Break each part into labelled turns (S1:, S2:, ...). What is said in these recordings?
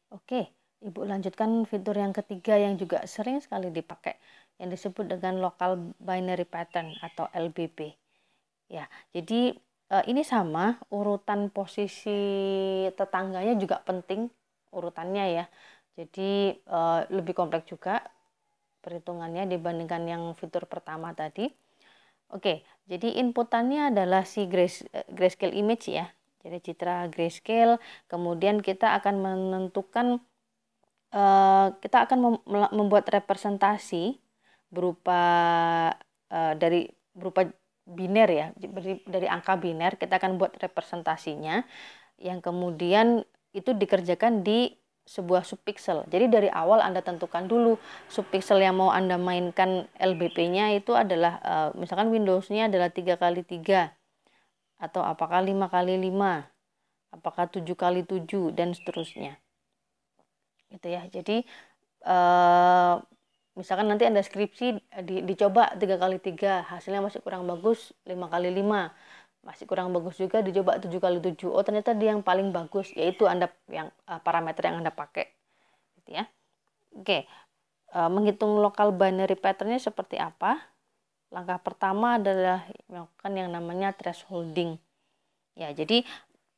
S1: Oke, Ibu lanjutkan fitur yang ketiga yang juga sering sekali dipakai, yang disebut dengan Local Binary Pattern atau LBP. Ya, jadi ini sama, urutan posisi tetangganya juga penting urutannya ya. Jadi lebih kompleks juga perhitungannya dibandingkan yang fitur pertama tadi. Oke, jadi inputannya adalah si grayscale image ya. Jadi citra grayscale, kemudian kita akan menentukan, kita akan membuat representasi berupa berupa biner ya, dari angka biner kita akan buat representasinya yang kemudian itu dikerjakan di sebuah subpixel. Jadi dari awal Anda tentukan dulu subpixel yang mau Anda mainkan LBP-nya itu adalah misalkan Windows-nya adalah 3x3 atau apakah 5x5, apakah 7x7 dan seterusnya. Gitu ya. Jadi misalkan nanti Anda skripsi dicoba 3x3, hasilnya masih kurang bagus, 5x5 masih kurang bagus juga, dicoba 7x7. Oh, ternyata dia yang paling bagus, yaitu Anda yang parameter yang Anda pakai gitu ya. Oke, menghitung local binary pattern-nya seperti apa? Langkah pertama adalah melakukan yang namanya thresholding. Ya, jadi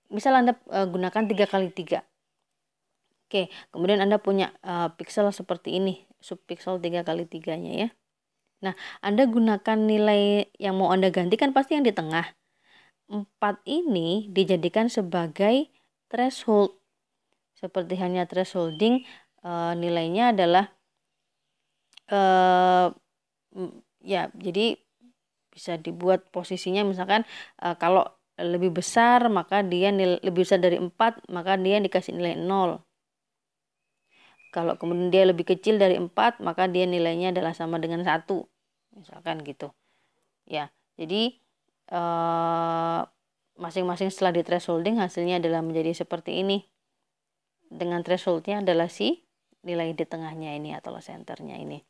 S1: misal Anda gunakan 3x3. Oke, kemudian Anda punya pixel seperti ini, subpixel 3x3-nya ya. Nah, Anda gunakan nilai yang mau Anda gantikan pasti yang di tengah. 4 ini dijadikan sebagai threshold. Seperti hanya thresholding, nilainya adalah ya, jadi bisa dibuat posisinya misalkan kalau lebih besar maka dia lebih besar dari 4, maka dia dikasih nilai 0. Kalau kemudian dia lebih kecil dari 4, maka dia nilainya adalah sama dengan 1. Misalkan gitu. Ya, jadi masing-masing setelah di thresholding hasilnya adalah menjadi seperti ini. Dengan thresholdnya adalah si nilai di tengahnya ini atau senternya ini.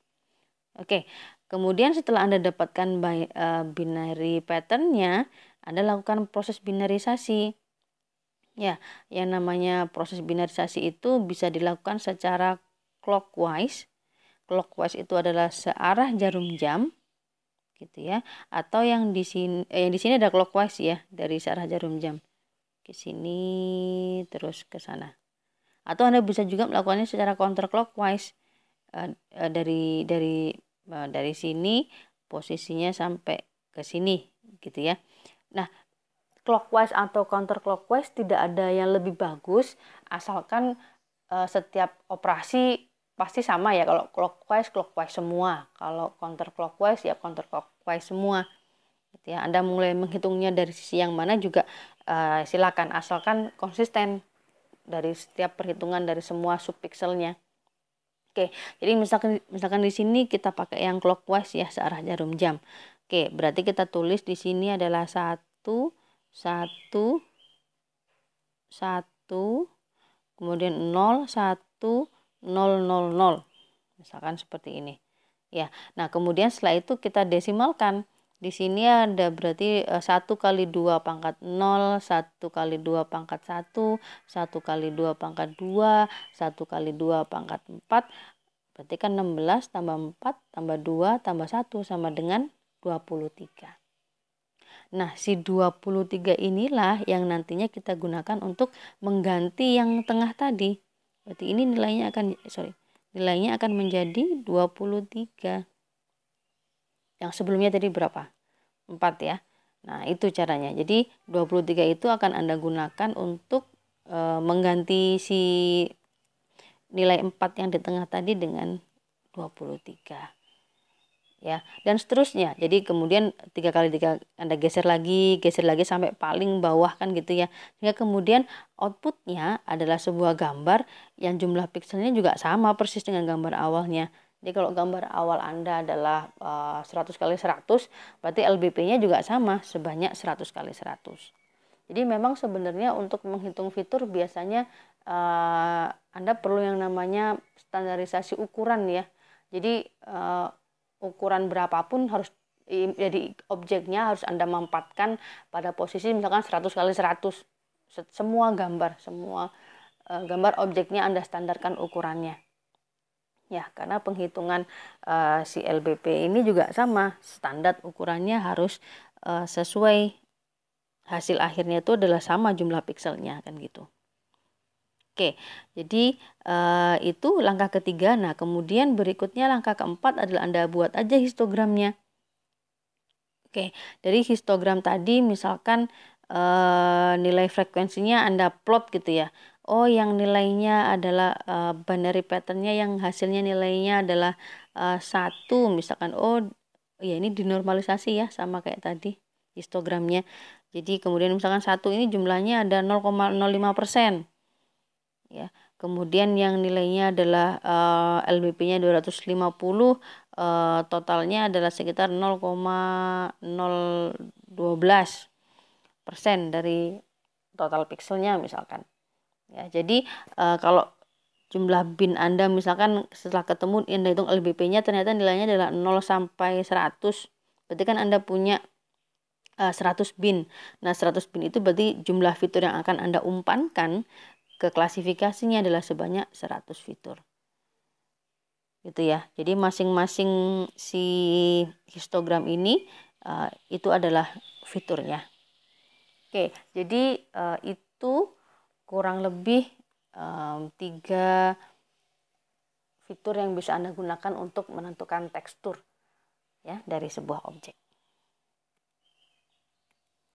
S1: Oke, kemudian setelah Anda dapatkan binary patternnya, Anda lakukan proses binarisasi. Ya, yang namanya proses binarisasi itu bisa dilakukan secara clockwise. Clockwise itu adalah searah jarum jam, gitu ya. Atau yang di sini ada clockwise ya, dari searah jarum jam ke sini terus ke sana. Atau Anda bisa juga melakukannya secara counterclockwise, dari sini posisinya sampai ke sini, gitu ya. Nah, clockwise atau counterclockwise tidak ada yang lebih bagus, asalkan setiap operasi pasti sama ya. Kalau clockwise semua, kalau counterclockwise ya counterclockwise semua gitu ya. Anda mulai menghitungnya dari sisi yang mana juga silakan, asalkan konsisten dari setiap perhitungan dari semua subpixelnya. Oke, jadi misalkan di sini kita pakai yang clockwise ya, searah jarum jam. Oke, berarti kita tulis di sini adalah 1 1 1, kemudian 0 1 0 0 0, misalkan seperti ini ya. Nah, kemudian setelah itu kita desimalkan. Di sini ada berarti 1 kali 2 pangkat 0, 1 kali 2 pangkat 1, 1 kali 2 pangkat 2, 1 kali 2 pangkat 4, berarti kan 16 tambah 4 tambah 2 tambah 1 sama dengan 23. Nah, si 23 inilah yang nantinya kita gunakan untuk mengganti yang tengah tadi. Berarti ini nilainya akan menjadi 23. Yang sebelumnya tadi berapa? 4 ya. Nah, itu caranya. Jadi 23 itu akan Anda gunakan untuk mengganti si nilai 4 yang di tengah tadi dengan 23. Ya, dan seterusnya. Jadi kemudian 3x3 Anda geser lagi sampai paling bawah kan gitu ya. Sehingga kemudian outputnya adalah sebuah gambar yang jumlah pixelnya juga sama persis dengan gambar awalnya. Jadi kalau gambar awal Anda adalah 100x100, berarti LBP-nya juga sama sebanyak 100x100. Jadi memang sebenarnya untuk menghitung fitur biasanya Anda perlu yang namanya standarisasi ukuran ya. Jadi ukuran berapapun harus jadi objeknya harus Anda mampatkan pada posisi misalkan 100x100. Semua gambar, semua gambar objeknya Anda standarkan ukurannya. Ya, karena penghitungan si LBP ini juga sama, standar ukurannya harus sesuai, hasil akhirnya itu adalah sama jumlah pikselnya kan gitu. Oke, jadi itu langkah ketiga. Nah, kemudian berikutnya langkah keempat adalah Anda buat aja histogramnya. Oke, dari histogram tadi misalkan nilai frekuensinya Anda plot gitu ya. Oh, yang nilainya adalah binary patternnya yang hasilnya nilainya adalah 1 misalkan. Oh, ya ini dinormalisasi ya sama kayak tadi histogramnya. Jadi kemudian misalkan 1 ini jumlahnya ada 0,05%. Ya. Kemudian yang nilainya adalah LBP-nya 250, totalnya adalah sekitar 0,012% dari total pikselnya misalkan. Ya, jadi kalau jumlah bin Anda misalkan setelah ketemu Anda hitung LBP-nya ternyata nilainya adalah 0 sampai 100. Berarti kan Anda punya 100 bin. Nah, 100 bin itu berarti jumlah fitur yang akan Anda umpankan ke klasifikasinya adalah sebanyak 100 fitur. Gitu ya. Jadi masing-masing si histogram ini itu adalah fiturnya. Oke, jadi itu kurang lebih 3 fitur yang bisa Anda gunakan untuk menentukan tekstur ya dari sebuah objek.